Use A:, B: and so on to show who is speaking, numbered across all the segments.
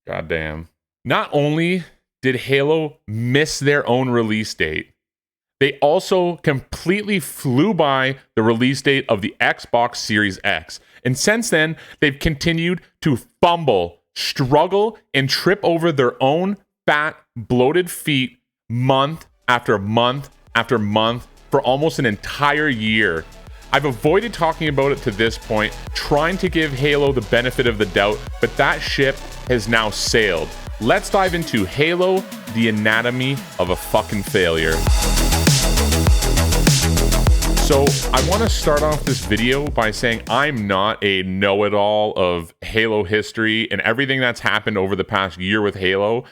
A: Goddamn. Not only did Halo miss their own release date, they also completely flew by the release date of the Xbox Series X. And since then, they've continued to fumble, struggle, and trip over their own fat, bloated feet month after month after month for almost an entire year. I've avoided talking about it to this point, trying to give Halo the benefit of the doubt, but that ship has now sailed. Let's dive into Halo, the anatomy of a fucking failure. So I want to start off this video by saying I'm not a know-it-all of Halo history and everything that's happened over the past year with Halo.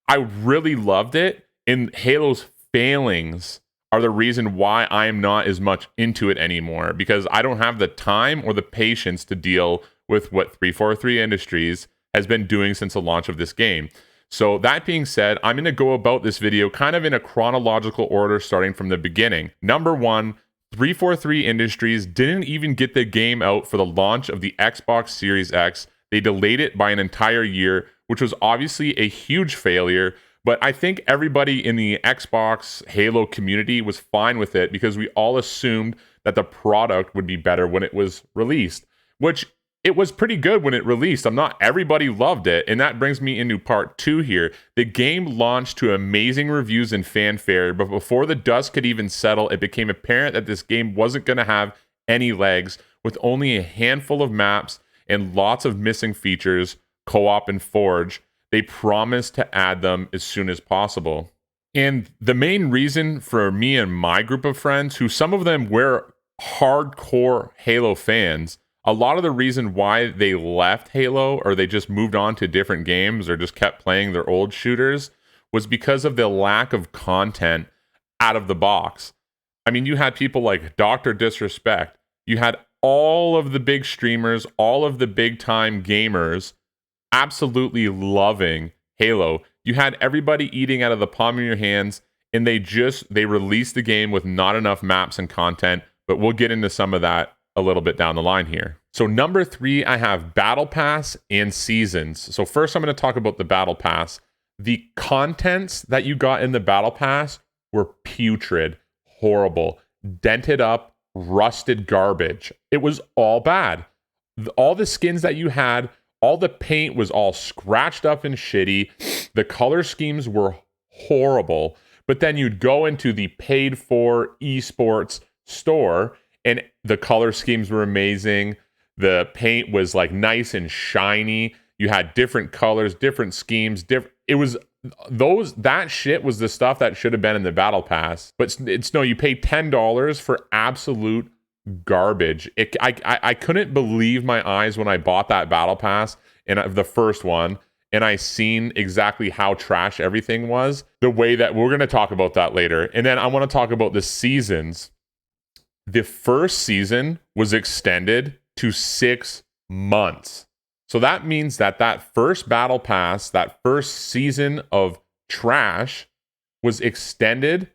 A: I really loved it, and Halo's failings are the reason why I am not as much into it anymore, because I don't have the time or the patience to deal with what 343 Industries has been doing since the launch of this game. So that being said, I'm going to go about this video kind of in a chronological order starting from the beginning. Number one, 343 Industries didn't even get the game out for the launch of the Xbox Series X. They delayed it by an entire year, which was obviously a huge failure. But I think everybody in the Xbox Halo community was fine with it because we all assumed that the product would be better when it was released, which it was pretty good when it released. Everybody loved it. And that brings me into part two here. The game launched to amazing reviews and fanfare, but before the dust could even settle, it became apparent that this game wasn't going to have any legs, with only a handful of maps and lots of missing features, co-op and Forge. They promised to add them as soon as possible. And the main reason for me and my group of friends, who some of them were hardcore Halo fans, a lot of the reason why they left Halo or they just moved on to different games or just kept playing their old shooters was because of the lack of content out of the box. I mean, you had people like Dr. Disrespect. You had all of the big streamers, all of the big time gamers absolutely loving Halo. You had everybody eating out of the palm of your hands, and they released the game with not enough maps and content, but we'll get into some of that a little bit down the line here. So number three, I have Battle Pass and Seasons. So first I'm going to talk about the Battle Pass. The contents that you got in the Battle Pass were putrid, horrible, dented up, rusted garbage. It was all bad. All the skins that you had, all the paint was all scratched up and shitty. The color schemes were horrible. But then you'd go into the paid for esports store and the color schemes were amazing. The paint was like nice and shiny. You had different colors, different schemes. That shit was the stuff that should have been in the Battle Pass. But it's no, you pay $10 for absolute garbage. I couldn't believe my eyes when I bought that Battle Pass and the first one, and I seen exactly how trash everything was. The way that we're going to talk about that later. And then I want to talk about the seasons. The first season was extended to 6 months. So that means that first Battle Pass, that first season of trash was extended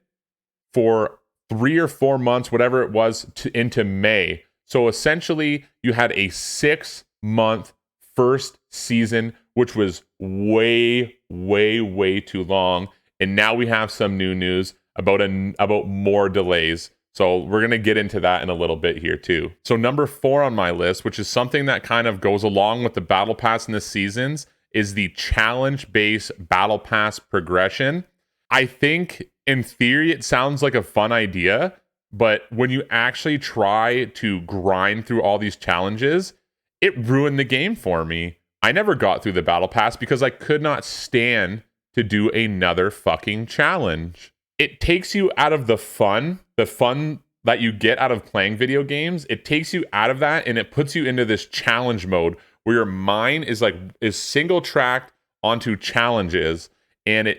A: for 3 or 4 months, whatever it was, into May. So essentially, you had a 6-month first season, which was way, way, way too long. And now we have some new news about more delays. So we're going to get into that in a little bit here too. So number 4 on my list, which is something that kind of goes along with the Battle Pass and the seasons, is the challenge-based Battle Pass progression. I think in theory, it sounds like a fun idea, but when you actually try to grind through all these challenges, it ruined the game for me. I never got through the Battle Pass because I could not stand to do another fucking challenge. It takes you out of the fun that you get out of playing video games. It takes you out of that and it puts you into this challenge mode where your mind is single tracked onto challenges, and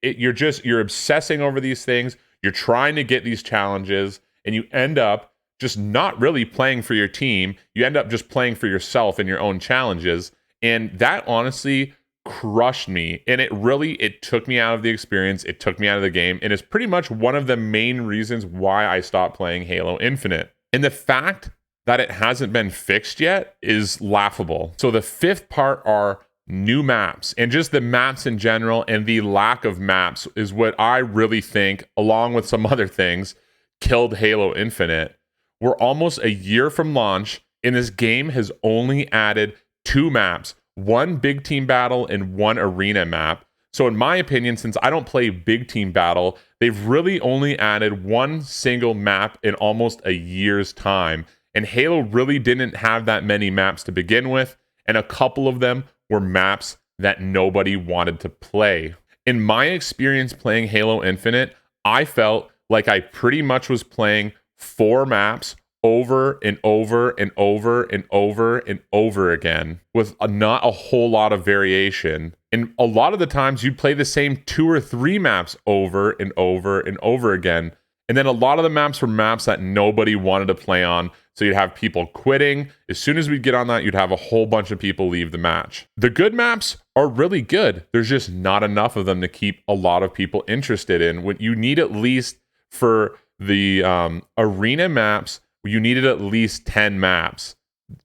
A: you're obsessing over these things. You're trying to get these challenges, and you end up just not really playing for your team. You end up just playing for yourself and your own challenges. And that honestly crushed me. And it took me out of the experience. It took me out of the game. And it's pretty much one of the main reasons why I stopped playing Halo Infinite. And the fact that it hasn't been fixed yet is laughable. So the fifth part are new maps and just the maps in general and the lack of maps is what I really think, along with some other things, killed Halo Infinite. We're almost a year from launch, and this game has only added 2 maps, one big team battle and one arena map. So in my opinion, since I don't play big team battle, they've really only added one single map in almost a year's time. And Halo really didn't have that many maps to begin with, and a couple of them were maps that nobody wanted to play. In my experience playing Halo Infinite, I felt like I pretty much was playing 4 maps over and over and over and over and over again with not a whole lot of variation. And a lot of the times you'd play the same 2 or 3 maps over and over and over again. And then a lot of the maps were maps that nobody wanted to play on. So you'd have people quitting. As soon as we'd get on that, you'd have a whole bunch of people leave the match. The good maps are really good. There's just not enough of them to keep a lot of people interested in. What you need, at least for the arena maps, you needed at least 10 maps.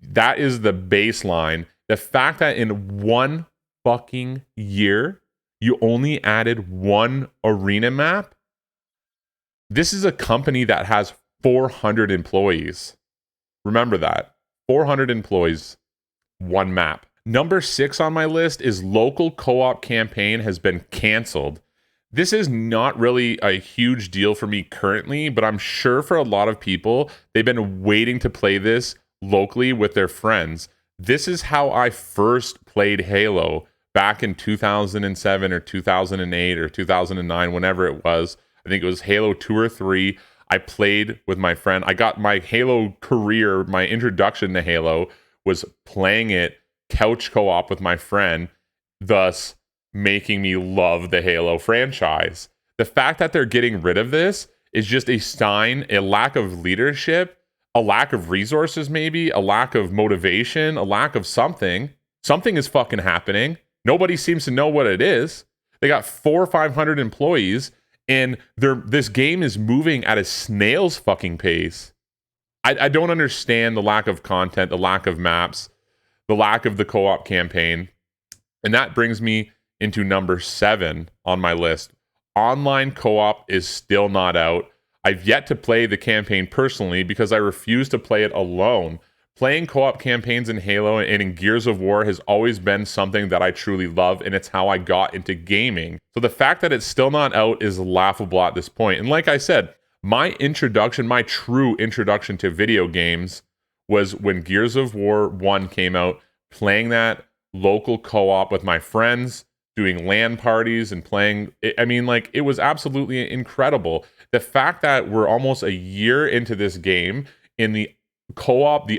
A: That is the baseline. The fact that in one fucking year, you only added 1 arena map. This is a company that has 400 employees. Remember that. 400 employees, 1 map. Number 6 on my list is local co-op campaign has been canceled. This is not really a huge deal for me currently, but I'm sure for a lot of people, they've been waiting to play this locally with their friends. This is how I first played Halo back in 2007 or 2008 or 2009, whenever it was. I think it was Halo 2 or 3. I played with my friend. I got my Halo career, my introduction to Halo was playing it couch co-op with my friend, thus making me love the Halo franchise. The fact that they're getting rid of this is just a sign, a lack of leadership, a lack of resources maybe, a lack of motivation, a lack of something. Something is fucking happening. Nobody seems to know what it is. They got 400 or 500 employees, and this game is moving at a snail's fucking pace. I don't understand the lack of content, the lack of maps, the lack of the co-op campaign. And that brings me into number 7 on my list. Online co-op is still not out. I've yet to play the campaign personally because I refuse to play it alone. Playing co-op campaigns in Halo and in Gears of War has always been something that I truly love, and it's how I got into gaming. So the fact that it's still not out is laughable at this point. And like I said, my true introduction to video games was when Gears of War 1 came out, playing that local co-op with my friends, doing LAN parties and playing. It was absolutely incredible. The fact that we're almost a year into this game in the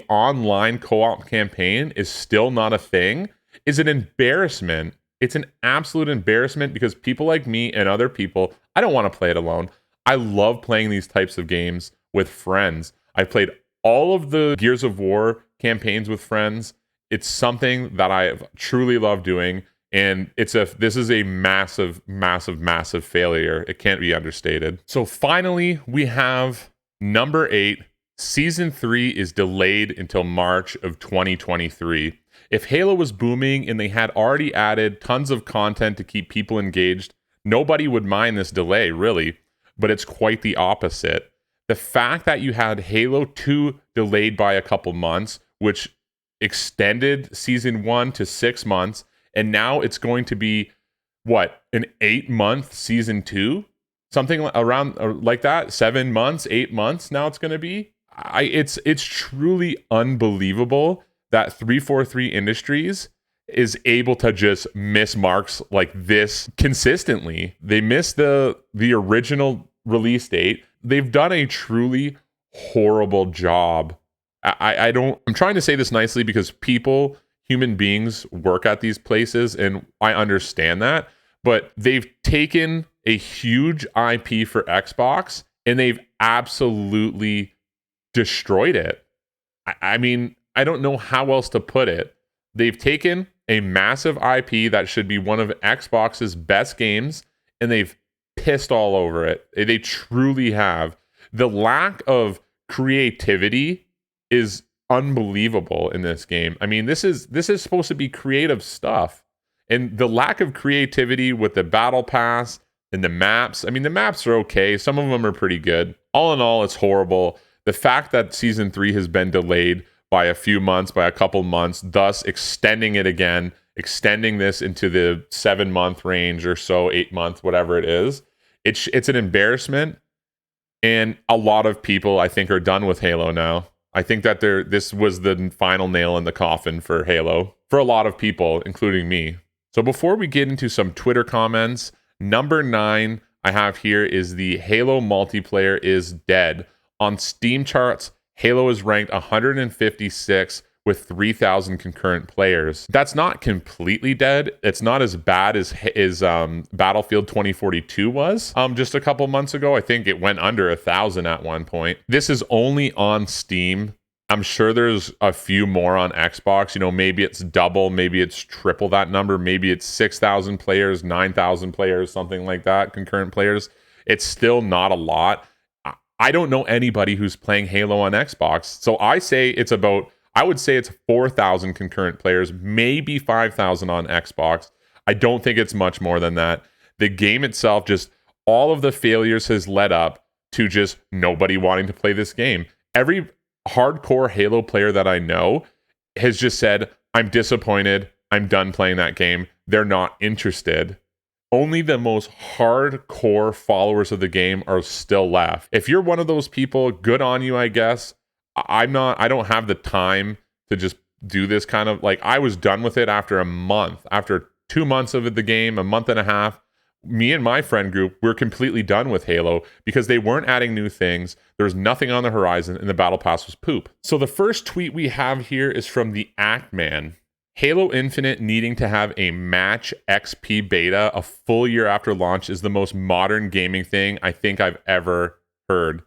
A: online co-op campaign is still not a thing is an embarrassment. It's an absolute embarrassment because people like me and other people, I don't want to play it alone. I love playing these types of games with friends. I've played all of the Gears of War campaigns with friends. It's something that I truly love doing, and this is a massive, massive, massive failure. It can't be understated. So finally, we have number 8. Season 3 is delayed until March of 2023. If Halo was booming and they had already added tons of content to keep people engaged, nobody would mind this delay, really. But it's quite the opposite. The fact that you had Halo 2 delayed by a couple months, which extended Season 1 to 6 months, and now it's going to be, an 8-month Season 2? Something around like that? 7 months, 8 months now it's going to be? It's truly unbelievable that 343 Industries is able to just miss marks like this consistently. They missed the original release date. They've done a truly horrible job. I'm trying to say this nicely because human beings work at these places, and I understand that, but they've taken a huge IP for Xbox and they've absolutely destroyed it. I don't know how else to put it. They've taken a massive IP that should be one of Xbox's best games, and they've pissed all over it. They truly have. The lack of creativity is unbelievable in this game. This is supposed to be creative stuff. And the lack of creativity with the battle pass and the maps, I mean, the maps are okay. Some of them are pretty good. All in all, it's horrible. The fact that season 3 has been delayed by a few months, by a couple months, thus extending it again, extending this into the 7-month range or so, 8-month, whatever it is. It's an embarrassment. And a lot of people, I think, are done with Halo now. I think that this was the final nail in the coffin for Halo, for a lot of people, including me. So before we get into some Twitter comments, number 9 I have here is the Halo multiplayer is dead. On Steam charts, Halo is ranked 156 with 3,000 concurrent players. That's not completely dead. It's not as bad as Battlefield 2042 was just a couple months ago. I think it went under 1,000 at one point. This is only on Steam. I'm sure there's a few more on Xbox. You know, maybe it's double, maybe it's triple that number. Maybe it's 6,000 players, 9,000 players, something like that, concurrent players. It's still not a lot. I don't know anybody who's playing Halo on Xbox. So I would say it's 4,000 concurrent players, maybe 5,000 on Xbox. I don't think it's much more than that. The game itself, just all of the failures has led up to just nobody wanting to play this game. Every hardcore Halo player that I know has just said, I'm disappointed. I'm done playing that game. They're not interested. Only the most hardcore followers of the game are still left. If you're one of those people, good on you, I guess. I don't have the time to just do this kind of, like, I was done with it after a month, after 2 months of the game, a month and a half. Me and my friend group, we're completely done with Halo because they weren't adding new things. There was nothing on the horizon and the battle pass was poop. So the first tweet we have here is from the Act Man. Halo Infinite needing to have a match XP beta a full year after launch is the most modern gaming thing I think I've ever heard.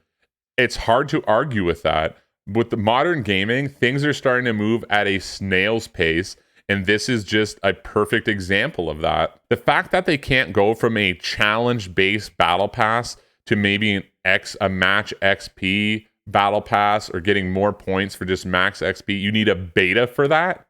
A: It's hard to argue with that. With the modern gaming, things are starting to move at a snail's pace, and this is just a perfect example of that. The fact that they can't go from a challenge-based battle pass to maybe a match XP battle pass or getting more points for just max XP, you need a beta for that?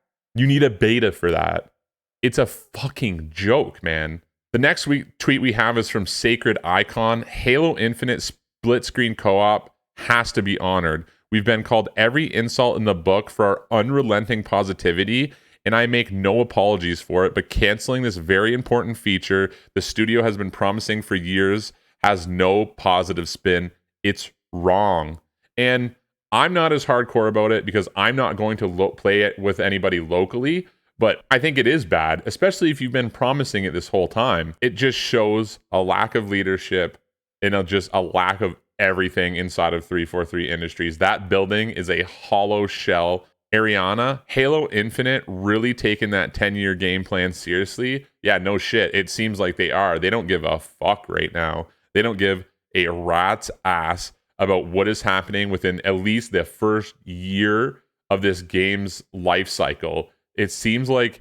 A: It's a fucking joke, man. The next tweet we have is from Sacred Icon. Halo Infinite split screen co-op has to be honored. We've been called every insult in the book for our unrelenting positivity, and I make no apologies for it, but canceling this very important feature the studio has been promising for years has no positive spin. It's wrong. And I'm not as hardcore about it because I'm not going to play it with anybody locally, but I think it is bad, especially if you've been promising it this whole time. It just shows a lack of leadership and just a lack of everything inside of 343 Industries. That building is a hollow shell. Ariana, Halo Infinite really taking that 10-year game plan seriously? Yeah, no shit. It seems like they are. They don't give a fuck right now. They don't give a rat's ass about what is happening within at least the first year of this game's life cycle. It seems like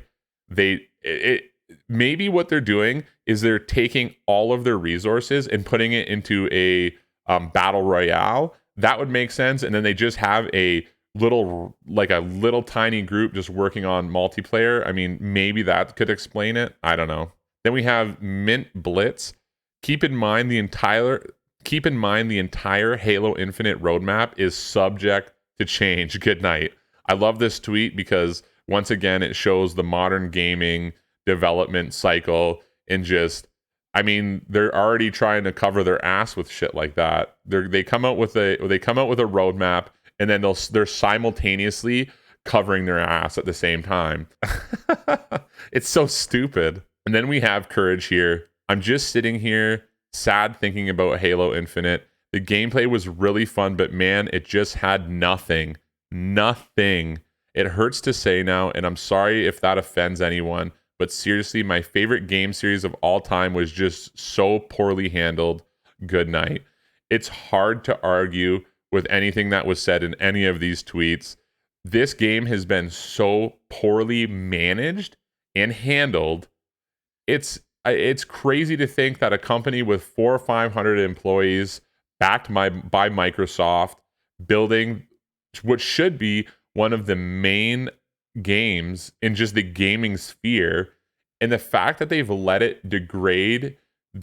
A: maybe what they're doing is they're taking all of their resources and putting it into a battle royale. That would make sense. And then they just have a little tiny group just working on multiplayer. I mean, maybe that could explain it. I don't know. Then we have Mint Blitz. Keep in mind the entire Halo Infinite roadmap is subject to change. Good night. I love this tweet because once again it shows the modern gaming development cycle and just, I mean, they're already trying to cover their ass with shit like that. They come out with a roadmap and then they're simultaneously covering their ass at the same time. It's so stupid. And then we have Courage here. I'm just sitting here sad thinking about Halo Infinite. The gameplay was really fun, but man, it just had nothing. It hurts to say now, and I'm sorry if that offends anyone, but seriously, my favorite game series of all time was just so poorly handled. Good night. It's hard to argue with anything that was said in any of these tweets. This game has been so poorly managed and handled. It's crazy to think that a company with 400 or 500 employees backed by Microsoft, building what should be one of the main games in just the gaming sphere, And the fact that they've let it degrade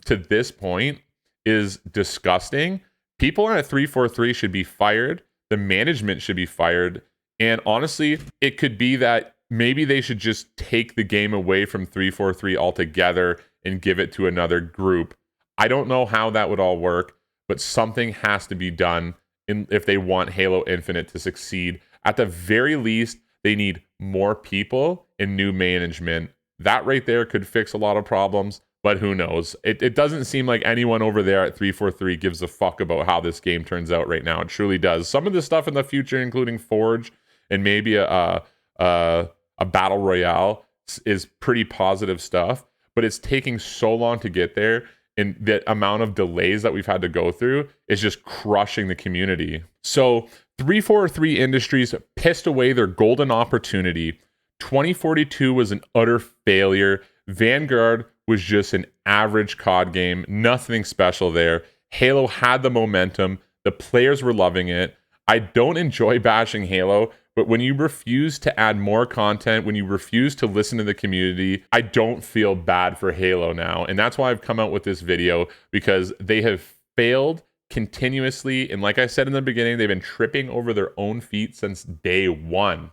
A: to this point is disgusting. People on a 343 should be fired. The management should be fired. And honestly, it could be that maybe they should just take the game away from 343 altogether and give it to another group. I don't know how that would all work, but something has to be done if they want Halo Infinite to succeed. At the very least, they need more people and new management. That right there could fix a lot of problems, but who knows? It doesn't seem like anyone over there at 343 gives a fuck about how this game turns out right now. It truly does. Some of the stuff in the future, including Forge and maybe a battle royale, is pretty positive stuff, but it's taking so long to get there, and the amount of delays that we've had to go through is just crushing the community. So 343 Industries pissed away their golden opportunity. 2042 was an utter failure. Vanguard was just an average COD game, nothing special there. Halo had the momentum. The players were loving it. I don't enjoy bashing Halo, but when you refuse to add more content, when you refuse to listen to the community, I don't feel bad for Halo now. And that's why I've come out with this video, because they have failed continuously. And like I said in the beginning, they've been tripping over their own feet since day one.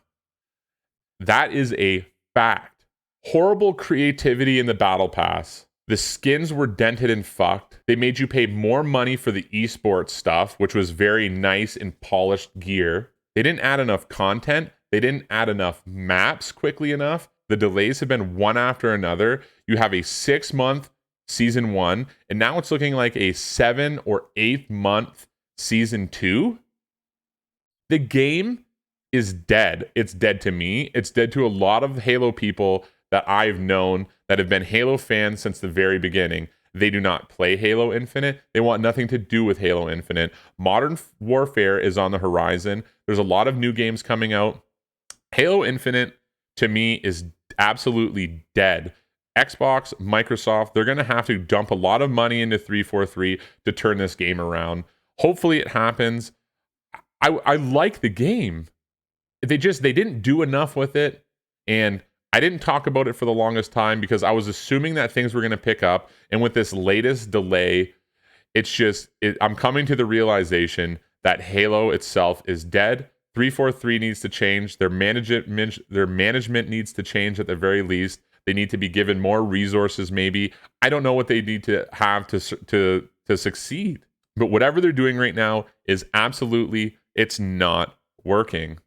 A: That is a fact. Horrible creativity in the Battle Pass. The skins were dented and fucked. They made you pay more money for the esports stuff, which was very nice and polished gear. They didn't add enough content. They didn't add enough maps quickly enough. The delays have been one after another. You have a 6-month season 1, and now it's looking like a 7 or 8 month season 2. The game is dead. It's dead to me. It's dead to a lot of Halo people that I've known that have been Halo fans since the very beginning. They do not play Halo Infinite. They want nothing to do with Halo Infinite. Modern Warfare is on the horizon. There's a lot of new games coming out. Halo Infinite, to me, is absolutely dead. Xbox, Microsoft, they're going to have to dump a lot of money into 343 to turn this game around. Hopefully it happens. I like the game. They didn't do enough with it, and I didn't talk about it for the longest time because I was assuming that things were going to pick up. And with this latest delay, I'm coming to the realization that Halo itself is dead. 343 needs to change. Their management needs to change at the very least. They need to be given more resources, maybe. I don't know what they need to have to succeed. But whatever they're doing right now is it's not working.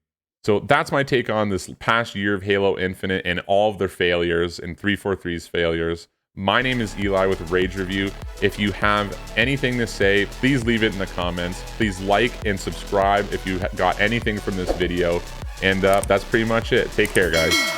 A: So that's my take on this past year of Halo Infinite and all of their failures and 343's failures. My name is Eli with Rage Review. If you have anything to say, please leave it in the comments. Please like and subscribe if you got anything from this video. And that's pretty much it. Take care, guys.